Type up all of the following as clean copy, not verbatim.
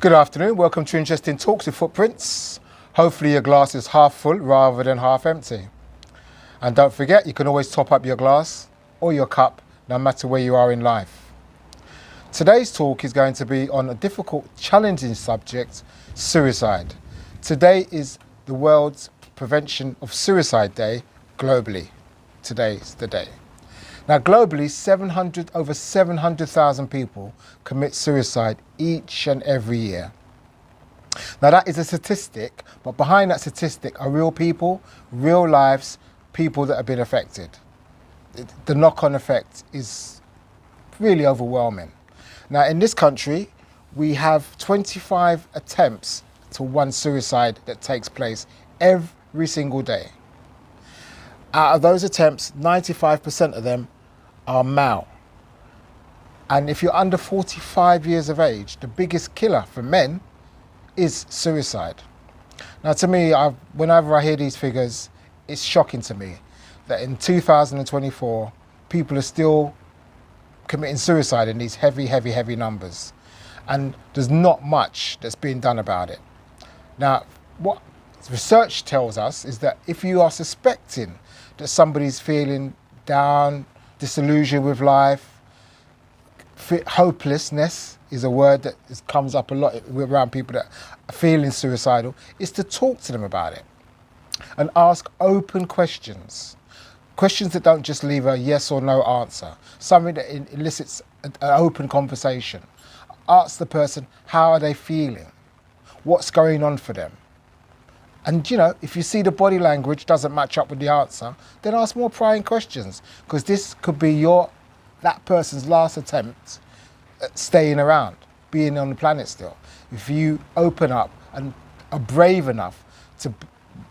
Good afternoon, welcome to Interesting Talks with Footprints. Hopefully your glass is half full rather than half empty. And don't forget, you can always top up your glass or your cup no matter where you are in life. Today's talk is going to be on a difficult, challenging subject, suicide. Today is the World's Prevention of Suicide Day globally. Today's the day. Now globally, over 700,000 people commit suicide each and every year. Now that is a statistic, but behind that statistic are real people, real lives, people that have been affected. The knock-on effect is really overwhelming. Now in this country, we have 25 attempts to one suicide that takes place every single day. Out of those attempts, 95% of them are male. And if you're under 45 years of age, the biggest killer for men is suicide. Now to me, whenever I hear these figures, it's shocking to me that in 2024, people are still committing suicide in these heavy numbers. And there's not much that's being done about it. Now, what research tells us is that if you are suspecting that somebody's feeling down, disillusioned with life, hopelessness is a word that comes up a lot around people that are feeling suicidal, is to talk to them about it and ask open questions. Questions that don't just leave a yes or no answer, something that elicits an open conversation. Ask the person, how are they feeling? What's going on for them? And you know, if you see the body language doesn't match up with the answer, then ask more prying questions, because this could be that person's last attempt at staying around, being on the planet still. If you open up and are brave enough to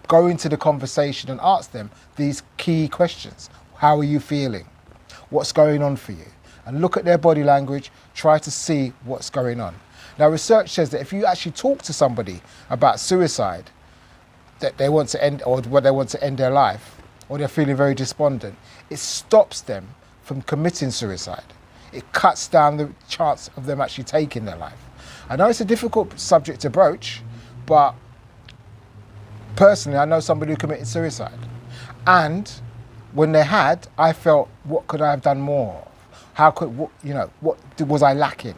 go into the conversation and ask them these key questions. How are you feeling? What's going on for you? And look at their body language, try to see what's going on. Now research says that if you actually talk to somebody about suicide, that they want to end, or whether they want to end their life, or they're feeling very despondent, it stops them from committing suicide. It cuts down the chance of them actually taking their life. I know it's a difficult subject to broach, but personally, I know somebody who committed suicide. And when they had, I felt, what could I have done more? What was I lacking?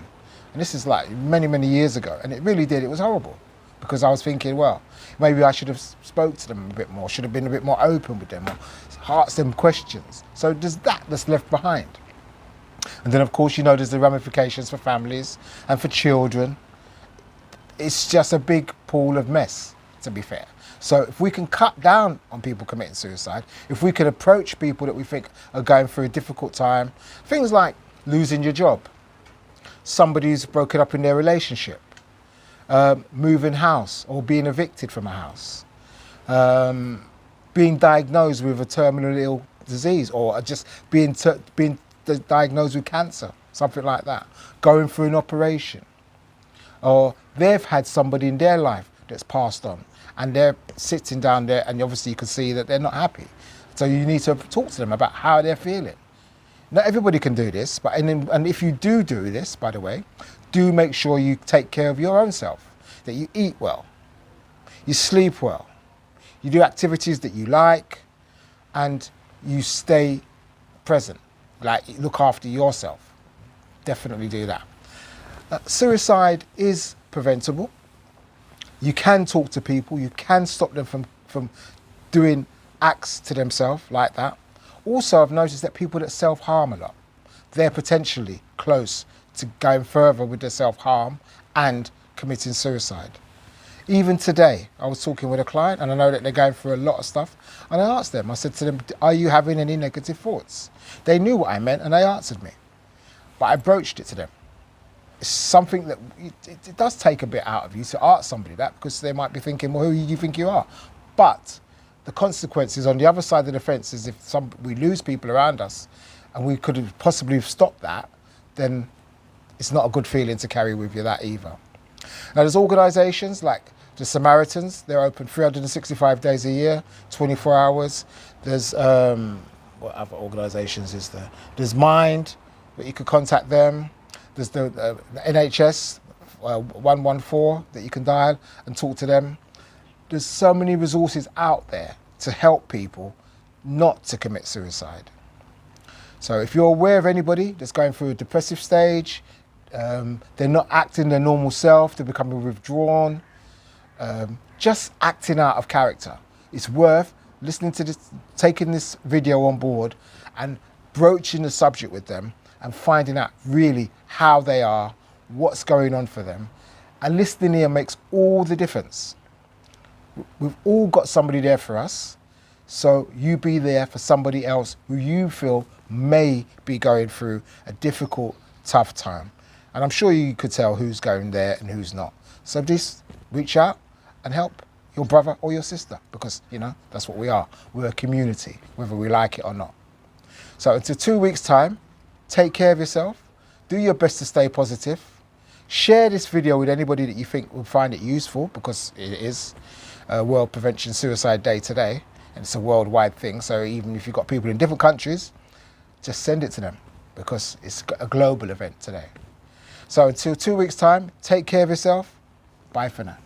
And this is like many years ago, and it really did. It was horrible, because I was thinking, well, maybe I should have spoke to them a bit more, should have been a bit more open with them, or asked them questions. So there's that's left behind. And then of course, there's the ramifications for families and for children. It's just a big pool of mess, to be fair. So if we can cut down on people committing suicide, if we can approach people that we think are going through a difficult time, things like losing your job, somebody who's broken up in their relationship, moving house or being evicted from a house, being diagnosed with a terminally ill disease, or just being diagnosed with cancer, something like that, going through an operation, or they've had somebody in their life that's passed on and they're sitting down there, and obviously you can see that they're not happy. So you need to talk to them about how they're feeling. Not everybody can do this, and if you do this, by the way, do make sure you take care of your own self, that you eat well, you sleep well, you do activities that you like, and you stay present, like look after yourself. Definitely do that. Suicide is preventable. You can talk to people, you can stop them from doing acts to themselves like that. Also, I've noticed that people that self-harm a lot, they're potentially close to going further with their self-harm and committing suicide. Even today, I was talking with a client, and I know that they're going through a lot of stuff, and I asked them, I said to them, are you having any negative thoughts? They knew what I meant, and they answered me, but I broached it to them. It's something that it does take a bit out of you to ask somebody that, because they might be thinking, well, who do you think you are? But the consequences on the other side of the fence is if we lose people around us, and we could have possibly stopped that, then it's not a good feeling to carry with you, that either. Now there's organisations like the Samaritans, they're open 365 days a year, 24 hours. There's, what other organisations is there? There's Mind, but you could contact them. There's the NHS, 114 that you can dial and talk to them. There's so many resources out there to help people not to commit suicide. So if you're aware of anybody that's going through a depressive stage, they're not acting their normal self, they're becoming withdrawn, just acting out of character, it's worth listening to this, taking this video on board and broaching the subject with them and finding out really how they are, what's going on for them. And listening here makes all the difference. We've all got somebody there for us, so you be there for somebody else who you feel may be going through a difficult, tough time. And I'm sure you could tell who's going there and who's not. So just reach out and help your brother or your sister, because, you know, that's what we are. We're a community, whether we like it or not. So until 2 weeks' time, take care of yourself, do your best to stay positive, share this video with anybody that you think will find it useful, because it is World Prevention Suicide Day today, and it's a worldwide thing, so even if you've got people in different countries, just send it to them, because it's a global event today. So until 2 weeks' time, take care of yourself. Bye for now.